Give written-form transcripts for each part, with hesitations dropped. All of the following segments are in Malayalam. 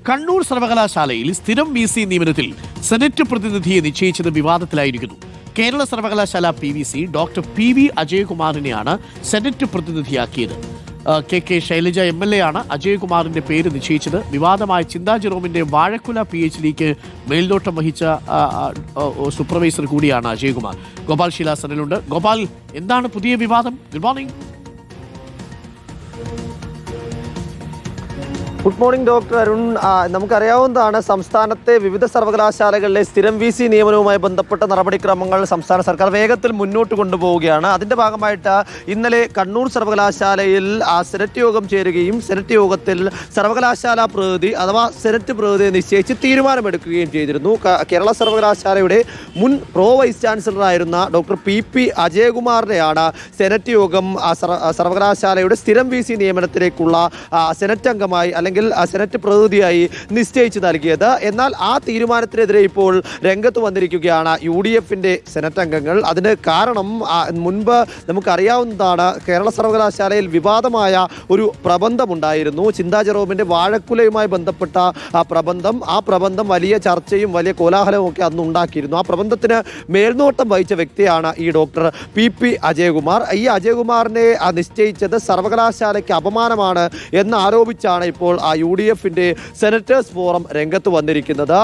കണ്ണൂർ സർവകലാശാലയിൽ സ്ഥിരം VC നിയമനത്തിൽ സെനറ്റ് പ്രതിനിധിയെ നിശ്ചയിച്ചത് വിവാദത്തിലായിരിക്കുന്നു. കേരള സർവകലാശാല PVC ഡോക്ടർ PV അജയകുമാറിനെയാണ് സെനറ്റ് പ്രതിനിധിയാക്കിയത്. KK ശൈലജ MLA ആണ് അജയകുമാറിന്റെ പേര് നിശ്ചയിച്ചത്. വിവാദമായ ചിന്താ ജെറോമിന്റെ വാഴക്കുല PhDക്ക് മേൽനോട്ടം വഹിച്ച സൂപ്പർവൈസർ കൂടിയാണ് അജയകുമാർ. ഗോപാൽ ശീലാസനിലുണ്ട്. ഗോപാൽ, എന്താണ് പുതിയ വിവാദം? Good morning. Good morning doctor Arun. നമുക്കറിയാവുന്നതാണ്, സംസ്ഥാനത്തെ വിവിധ സർവകലാശാലകളിലെ സ്ഥിരം VC നിയമനവുമായി ബന്ധപ്പെട്ട നടപടിക്രമങ്ങൾ സംസ്ഥാന സർക്കാർ വേഗത്തിൽ മുന്നോട്ട് കൊണ്ടുപോവുകയാണ്. അതിൻ്റെ ഭാഗമായിട്ട് ഇന്നലെ കണ്ണൂർ സർവകലാശാലയിൽ സെനറ്റ് യോഗം ചേരുകയും സെനറ്റ് യോഗത്തിൽ സർവകലാശാല പ്രതിനിധി അഥവാ സെനറ്റ് പ്രതിനിധിയെ നിശ്ചയിച്ച് തീരുമാനമെടുക്കുകയും ചെയ്തിരുന്നു. കേരള സർവകലാശാലയുടെ മുൻ പ്രോ വൈസ് ചാൻസലറായിരുന്ന ഡോക്ടർ PP അജയകുമാറിനെയാണ് സെനറ്റ് യോഗം സർവകലാശാലയുടെ സ്ഥിരം VC നിയമനത്തിലേക്കുള്ള സെനറ്റ് അംഗമായി അല്ലെങ്കിൽ സെനറ്റ് പ്രതിനിധിയായി നിശ്ചയിച്ചു നൽകിയത്. എന്നാൽ ആ തീരുമാനത്തിനെതിരെ ഇപ്പോൾ രംഗത്ത് വന്നിരിക്കുകയാണ് UDFന്റെ സെനറ്റ് അംഗങ്ങൾ. അതിന് കാരണം മുൻപ് നമുക്കറിയാവുന്നതാണ്, കേരള സർവകലാശാലയിൽ വിവാദമായ ഒരു പ്രബന്ധമുണ്ടായിരുന്നു. ചിന്താ ജെറോമിന്റെ വാഴക്കുലയുമായി ബന്ധപ്പെട്ട ആ പ്രബന്ധം വലിയ ചർച്ചയും വലിയ കോലാഹലവും ഒക്കെ അന്ന് ഉണ്ടാക്കിയിരുന്നു. ആ പ്രബന്ധത്തിന് മേൽനോട്ടം വഹിച്ച വ്യക്തിയാണ് ഈ ഡോക്ടർ PP അജയകുമാർ. ഈ അജയകുമാറിനെ നിശ്ചയിച്ചത് സർവകലാശാലയ്ക്ക് അപമാനമാണ് എന്നാരോപിച്ചാണ് ഇപ്പോൾ UDFന്റെ സെനറ്റേഴ്സ് ഫോറം രംഗത്ത് വന്നിരിക്കുന്നത്.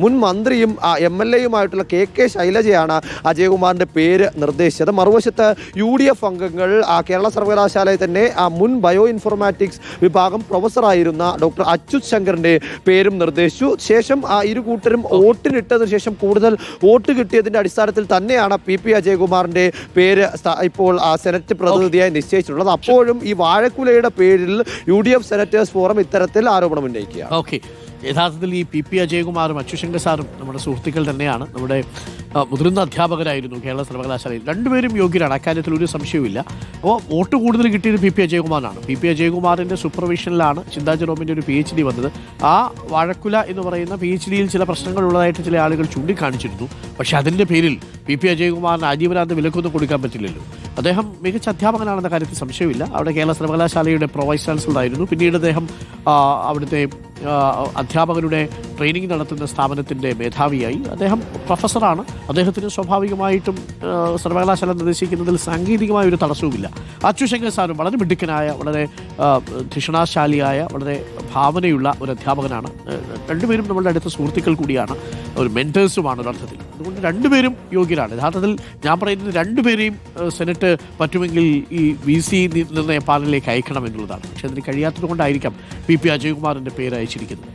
മുൻ മന്ത്രിയും MLAയുമായിട്ടുള്ള KK ശൈലജയാണ് അജയകുമാറിന്റെ പേര് നിർദ്ദേശിച്ചത്. മറുവശത്ത് UDF അംഗങ്ങൾ കേരള സർവകലാശാലയിൽ തന്നെ മുൻ ബയോ ഇൻഫോർമാറ്റിക്സ് വിഭാഗം പ്രൊഫസറായിരുന്ന ഡോക്ടർ അച്യുത് ശങ്കറിന്റെ പേരും നിർദ്ദേശിച്ചു. ശേഷം ഇരു കൂട്ടരും വോട്ടിനിട്ടതിനു ശേഷം കൂടുതൽ വോട്ട് കിട്ടിയതിന്റെ അടിസ്ഥാനത്തിൽ തന്നെയാണ് PP അജയകുമാറിന്റെ പേര് ഇപ്പോൾ സെനറ്റ് പ്രതിനിധിയായി നിശ്ചയിച്ചിട്ടുള്ളത്. അപ്പോഴും ഈ വാഴക്കുലയുടെ പേരിൽ UDF സെനറ്റേഴ്സ് ഫോറം ഇത്തരത്തിൽ ആരോപണം ഉന്നയിക്കുകയാണ്. ഓക്കെ, യഥാർത്ഥത്തിൽ ഈ PP അജയകുമാറും അച്യുശങ്കർ സാറും നമ്മുടെ സുഹൃത്തുക്കൾ തന്നെയാണ്. നമ്മുടെ മുതിർന്ന അധ്യാപകരായിരുന്നു കേരള സർവകലാശാലയിൽ. രണ്ടുപേരും യോഗ്യരാണ്, അക്കാര്യത്തിൽ ഒരു സംശയവുമില്ല. അപ്പോൾ വോട്ട് കൂടുതൽ കിട്ടിയത് PP അജയകുമാറാണ്. PP അജയകുമാറിൻ്റെ സൂപ്പർവിഷനിലാണ് ചിന്താ ജെറോമിൻ്റെ ഒരു PhD വന്നത്. ആ വാഴക്കുല എന്ന് പറയുന്ന PhDയിൽ ചില പ്രശ്നങ്ങൾ ഉള്ളതായിട്ട് ചില ആളുകൾ ചൂണ്ടിക്കാണിച്ചിരുന്നു. പക്ഷേ അതിൻ്റെ പേരിൽ PP അജയകുമാറിന് ആജീവനാന്ത വിലക്കൊന്നും കൊടുക്കാൻ പറ്റില്ലല്ലോ. അദ്ദേഹം മികച്ച അധ്യാപകനാണെന്ന കാര്യത്തിൽ സംശയമില്ല. അവിടെ കേരള സർവകലാശാലയുടെ പ്രോ വൈസ് ചാൻസലറായിരുന്നു. പിന്നീട് അദ്ദേഹം അവിടുത്തെ അധ്യാപകരുടെ ട്രെയിനിങ് നടത്തുന്ന സ്ഥാപനത്തിൻ്റെ മേധാവിയായി. അദ്ദേഹം പ്രൊഫസറാണ്. അദ്ദേഹത്തിന് സ്വാഭാവികമായിട്ടും സർവകലാശാല നിർദ്ദേശിക്കുന്നതിൽ സാങ്കേതികമായ ഒരു തടസ്സവുമില്ല. അച്യുശങ്കർ സാറും വളരെ മിടുക്കനായ, വളരെ ധിഷണാശാലിയായ, വളരെ ഭാവനയുള്ള ഒരു അധ്യാപകനാണ്. രണ്ടുപേരും നമ്മളുടെ അടുത്ത സുഹൃത്തുക്കൾ കൂടിയാണ്, ഒരു മെൻറ്റേഴ്സുമാണ് ഒരർത്ഥത്തിൽ. അതുകൊണ്ട് രണ്ടുപേരും യോഗ്യരാണ്. യഥാർത്ഥത്തിൽ ഞാൻ പറയുന്നത് രണ്ടുപേരെയും സെനറ്റ് പറ്റുമെങ്കിൽ ഈ VC നിർണയ പാനലിലേക്ക് അയക്കണം എന്നുള്ളതാണ്. പക്ഷേ അതിന് കഴിയാത്തത് കൊണ്ടായിരിക്കാം PP അജയകുമാറിൻ്റെ പേര് അയച്ചിരിക്കുന്നത്.